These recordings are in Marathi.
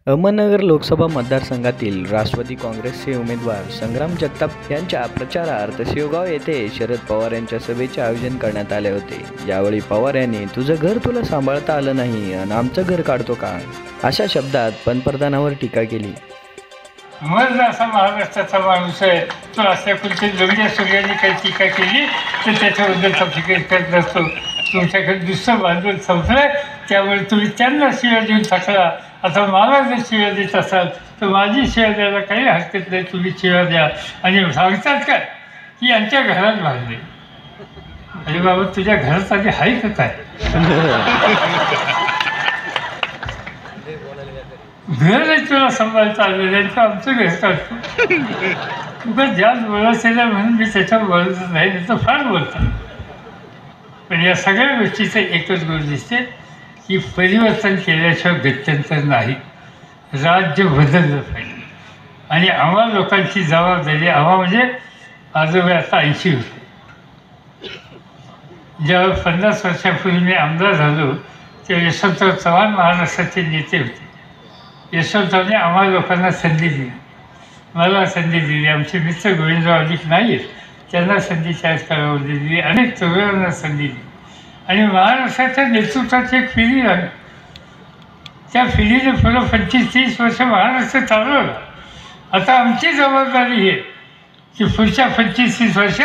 अहमदनगर लोकसभा मतदारसंघातील राष्ट्रवादी काँग्रेसचे उमेदवार संग्राम जगताप यांच्या प्रचारार्थ शेवगाव येथे शरद पवार यांच्या सभेचे आयोजन करण्यात आले होते। यावेळी पवार यांनी तुझं घर तुला सांभाळता आलं नाही आणि आमचं घर काढतो का अशा शब्दात पंतप्रधानांवर टीका केली। मग असा महाराष्ट्राचा माणूस आहे तो अशा कुठे लग्न सूर्याने काही टीका केली तर त्याच्याबद्दल तपशिकेत करत नसतो। तुमच्याकडे दुसरं भांडवल संपलं त्यामुळे तुम्ही त्यांना शिव्या देऊन थकला। आता मला जर शिव्या देत असाल तर माझी शिव्या द्यायला काही हरकत नाही, तुम्ही शिव्या द्या आणि सांगतात का की यांच्या घरात बांधले। अरे बाबा तुझ्या घरात आधी आहे का काय? घर आहे तुला सांभाळता आलं त्यांचं आमचं घर काढतो। तुला जास्त बोलायचं म्हणून मी त्याच्या बोलतच नाही तर फार बोलतात। पण या सगळ्या गोष्टीचं एकच गोष्ट दिसते की परिवर्तन केल्याशिवाय गत्यंतर नाही, राज्य बदललं पाहिजे। आणि आम्हा लोकांची जबाबदारी, आम्हा म्हणजे आजोबा आता 80 होते। जेव्हा 50 वर्षापूर्वी मी आमदार झालो तेव्हा यशवंतराव चव्हाण महाराष्ट्राचे नेते होते। यशवंतरावने आम्हा लोकांना संधी दिली, मला संधी दिली, आमचे मित्र गोविंदराव अधिक नाही आहेत त्यांना संधी चाळीस कालावधी दिली, अनेक तरुणांना संधी दिली आणि महाराष्ट्राच्या नेतृत्वाची एक पिढी झाली। त्या पिढीने पुढं 25-30 वर्ष महाराष्ट्र चालवलं। आता आमची जबाबदारी आहे की पुढच्या 25-30 वर्ष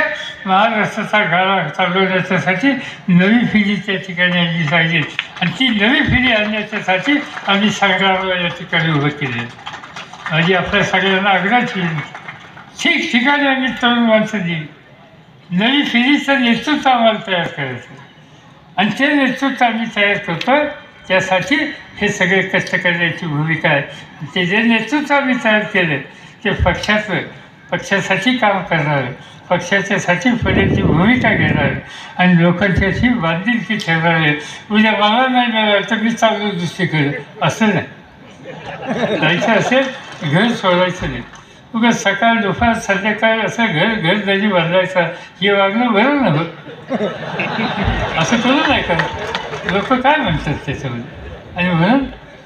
महाराष्ट्राचा गाळा चालवण्याच्यासाठी नवी पिढी त्या ठिकाणी आणली पाहिजे आणि ती नवी पिढी आणण्याच्यासाठी आम्ही संग्रामाला या ठिकाणी उभं केले। माझी आपल्या सगळ्यांना आग्रहाची विनंती, ठिकठिकाणी आम्ही तरुण माणसं दिली, नवी पिढीचं नेतृत्व आम्हाला तयार करायचं आणि ते नेतृत्व आम्ही तयार करतो। त्यासाठी हे सगळे कष्ट करण्याची भूमिका आहे। ते जे नेतृत्व आम्ही तयार केलं ते पक्षासाठी काम करणार आहे, पक्षाच्यासाठी पर्यंतची भूमिका घेणार आहे आणि लोकांच्याशी बांधिलकी ठेवणार आहे। उद्या मला नाही मिळालं तर मी चालू दुसरीकडे असं नाही, जायचं असेल घर सोडायचं नाही। उगा सकाळ दुपार संध्याकाळ असं घर जरी बदलायचं हे वागणं बरं नव्हतं, असं करू नाही का? लोक काय म्हणतात त्याच्यामध्ये? आणि म्हणून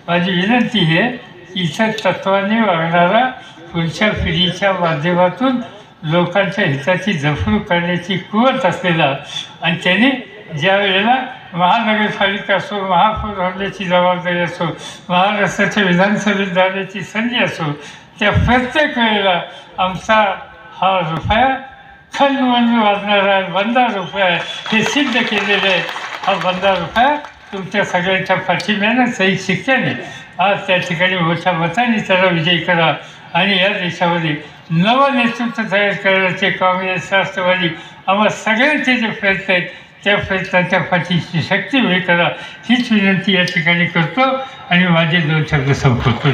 माझी विनंती आहे की इतर तत्त्वाने वागणारा पुढच्या पिढीच्या माध्यमातून लोकांच्या हिताची जपणूक करण्याची कुवत असलेला आणि त्याने ज्या वेळेला महानगरपालिका असो, महापौर होण्याची जबाबदारी असो, महाराष्ट्राच्या विधानसभेत जाण्याची संधी असो, त्या प्रत्येक वेळेला आमचा हा रुपया खंडमंड वाजणारा बंदा रुपया हे सिद्ध केलेलं आहे। हा बंदा रुपया तुमच्या सगळ्यांच्या पाठिंब्यानं सही शिक्क्याने आज त्या ठिकाणी मोठ्या मताने त्याला विजयी करा आणि या देशामध्ये नवं नेतृत्व तयार करण्याचे काँग्रेस, राष्ट्रवादी आम्हा सगळ्यांचे जे प्रयत्न आहेत त्या प्रयत्नांच्या पाठीशी शक्ती उभी करा हीच विनंती या ठिकाणी करतो आणि माझे 2 शब्द संपवतो।